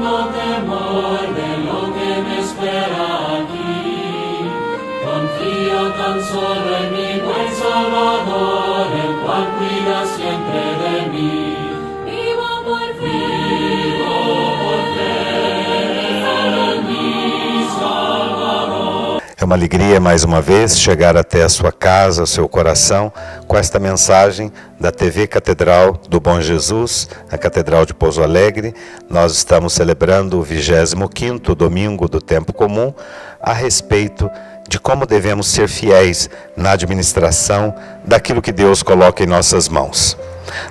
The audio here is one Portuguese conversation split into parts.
tengo temor de lo que me espera aquí. Confío tan solo en mi buen Salvador, el cual cuida siempre de mí. Vivo por fe en mi Salvador. É uma alegria, mais uma vez, chegar até a sua casa, seu coração, com esta mensagem da TV Catedral do Bom Jesus, a Catedral de Pouso Alegre. Nós estamos celebrando o 25º domingo do tempo comum, a respeito de como devemos ser fiéis na administração daquilo que Deus coloca em nossas mãos.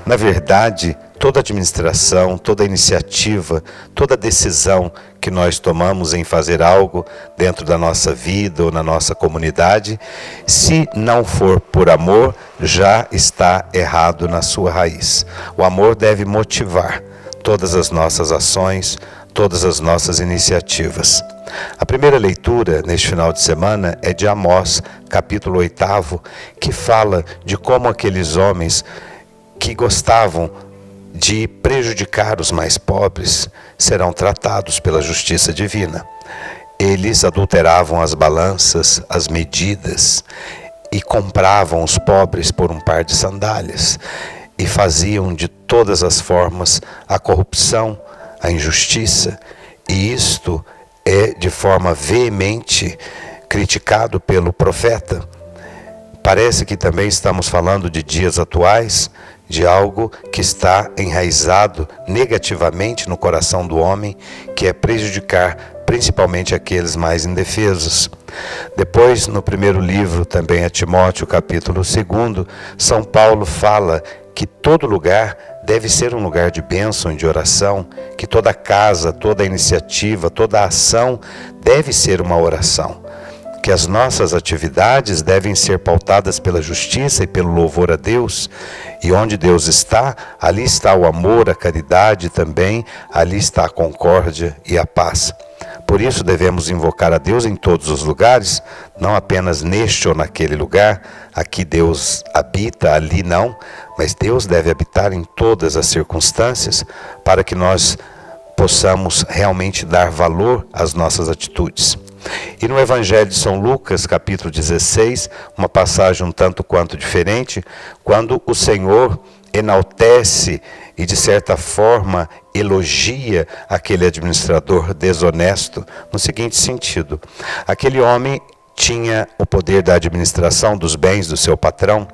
Na verdade, toda administração, toda iniciativa, toda decisão que nós tomamos em fazer algo dentro da nossa vida ou na nossa comunidade, se não for por amor, já está errado na sua raiz. O amor deve motivar todas as nossas ações, todas as nossas iniciativas. A primeira leitura neste final de semana é de Amós, capítulo 8, que fala de como aqueles homens que gostavam de prejudicar os mais pobres serão tratados pela justiça divina. Eles adulteravam as balanças, as medidas, e compravam os pobres por um par de sandálias, e faziam de todas as formas a corrupção, a injustiça, e isto é de forma veemente criticado pelo profeta. Parece que também estamos falando de dias atuais, de algo que está enraizado negativamente no coração do homem, que é prejudicar principalmente aqueles mais indefesos. Depois, no primeiro livro, também a Timóteo, capítulo 2, São Paulo fala que todo lugar deve ser um lugar de bênção e de oração, que toda casa, toda iniciativa, toda ação deve ser uma oração, que as nossas atividades devem ser pautadas pela justiça e pelo louvor a Deus, e onde Deus está, ali está o amor, a caridade também, ali está a concórdia e a paz. Por isso devemos invocar a Deus em todos os lugares, não apenas neste ou naquele lugar. Aqui Deus habita, ali não, mas Deus deve habitar em todas as circunstâncias, para que nós possamos realmente dar valor às nossas atitudes. E no Evangelho de São Lucas, capítulo 16, uma passagem um tanto quanto diferente, quando o Senhor enaltece e de certa forma elogia aquele administrador desonesto, no seguinte sentido: aquele homem tinha o poder da administração dos bens do seu patrão,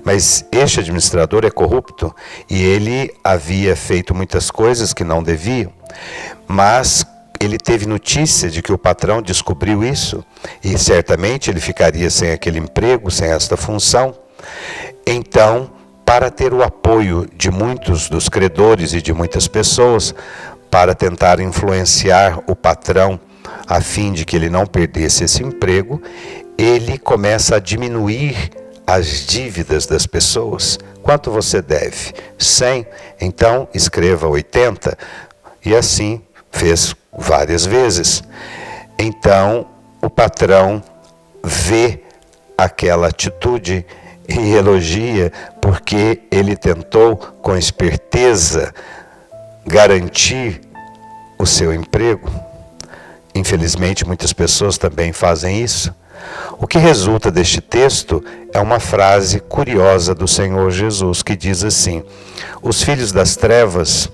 mas este administrador é corrupto e ele havia feito muitas coisas que não devia, mas ele teve notícia de que o patrão descobriu isso e certamente ele ficaria sem aquele emprego, sem esta função. Então, para ter o apoio de muitos dos credores e de muitas pessoas, para tentar influenciar o patrão a fim de que ele não perdesse esse emprego, ele começa a diminuir as dívidas das pessoas. Quanto você deve? 100? Então escreva 80. E assim fez várias vezes. Então o patrão vê aquela atitude e elogia, porque ele tentou com esperteza garantir o seu emprego. Infelizmente muitas pessoas também fazem isso. O que resulta deste texto é uma frase curiosa do Senhor Jesus, que diz assim: os filhos das trevas,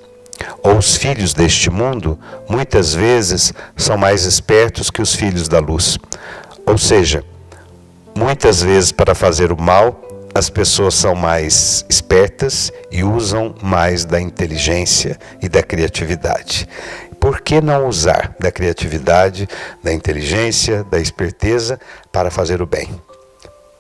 ou os filhos deste mundo, muitas vezes são mais espertos que os filhos da luz. Ou seja, muitas vezes para fazer o mal, as pessoas são mais espertas e usam mais da inteligência e da criatividade. Por que não usar da criatividade, da inteligência, da esperteza para fazer o bem?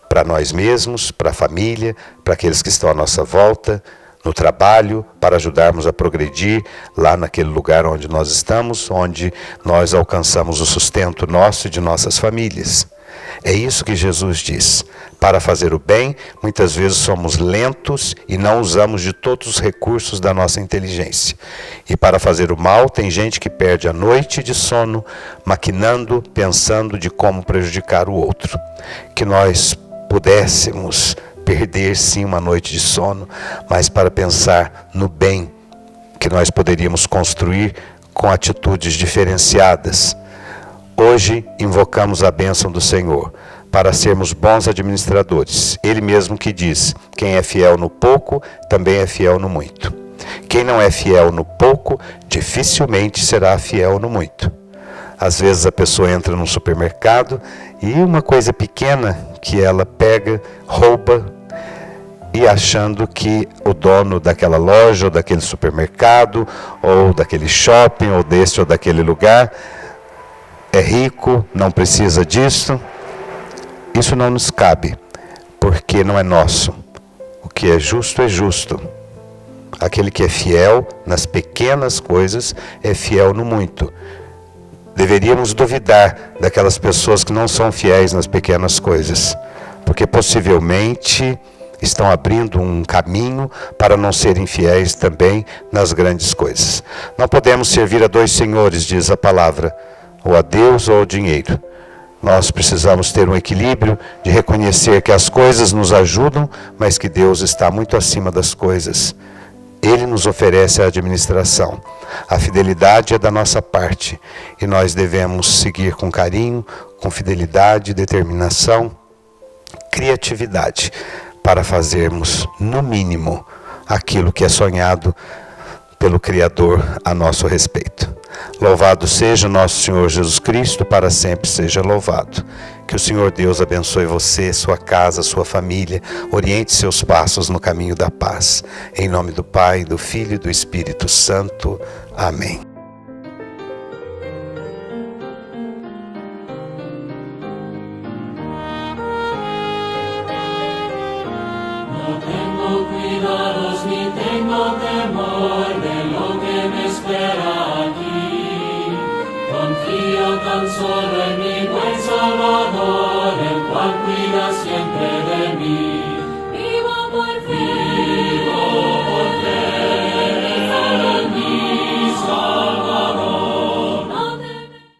Para nós mesmos, para a família, para aqueles que estão à nossa volta, no trabalho, para ajudarmos a progredir lá naquele lugar onde nós estamos, onde nós alcançamos o sustento nosso e de nossas famílias. É isso que Jesus diz. Para fazer o bem, muitas vezes somos lentos e não usamos de todos os recursos da nossa inteligência. E para fazer o mal, tem gente que perde a noite de sono, maquinando, pensando de como prejudicar o outro. Que nós pudéssemos perder sim uma noite de sono, mas para pensar no bem que nós poderíamos construir com atitudes diferenciadas. Hoje invocamos a bênção do Senhor para sermos bons administradores. Ele mesmo que diz: quem é fiel no pouco, também é fiel no muito. Quem não é fiel no pouco, dificilmente será fiel no muito. Às vezes a pessoa entra num supermercado e uma coisa pequena que ela pega, rouba, e achando que o dono daquela loja, ou daquele supermercado, ou daquele shopping, ou deste ou daquele lugar, é rico, não precisa disso. Isso não nos cabe, porque não é nosso. O que é justo. Aquele que é fiel nas pequenas coisas é fiel no muito. Deveríamos duvidar daquelas pessoas que não são fiéis nas pequenas coisas, porque possivelmente estão abrindo um caminho para não serem fiéis também nas grandes coisas. Não podemos servir a dois senhores, diz a palavra, ou a Deus ou ao dinheiro. Nós precisamos ter um equilíbrio de reconhecer que as coisas nos ajudam, mas que Deus está muito acima das coisas. Ele nos oferece a administração. A fidelidade é da nossa parte e nós devemos seguir com carinho, com fidelidade, determinação, criatividade, para fazermos, no mínimo, aquilo que é sonhado pelo Criador a nosso respeito. Louvado seja nosso Senhor Jesus Cristo, para sempre seja louvado. Que o Senhor Deus abençoe você, sua casa, sua família, oriente seus passos no caminho da paz. Em nome do Pai, do Filho e do Espírito Santo. Amém. No tengo cuidados ni tengo temor de lo que me espera aquí. Confío tan solo en mi buen Salvador, el cual cuida siempre de mí.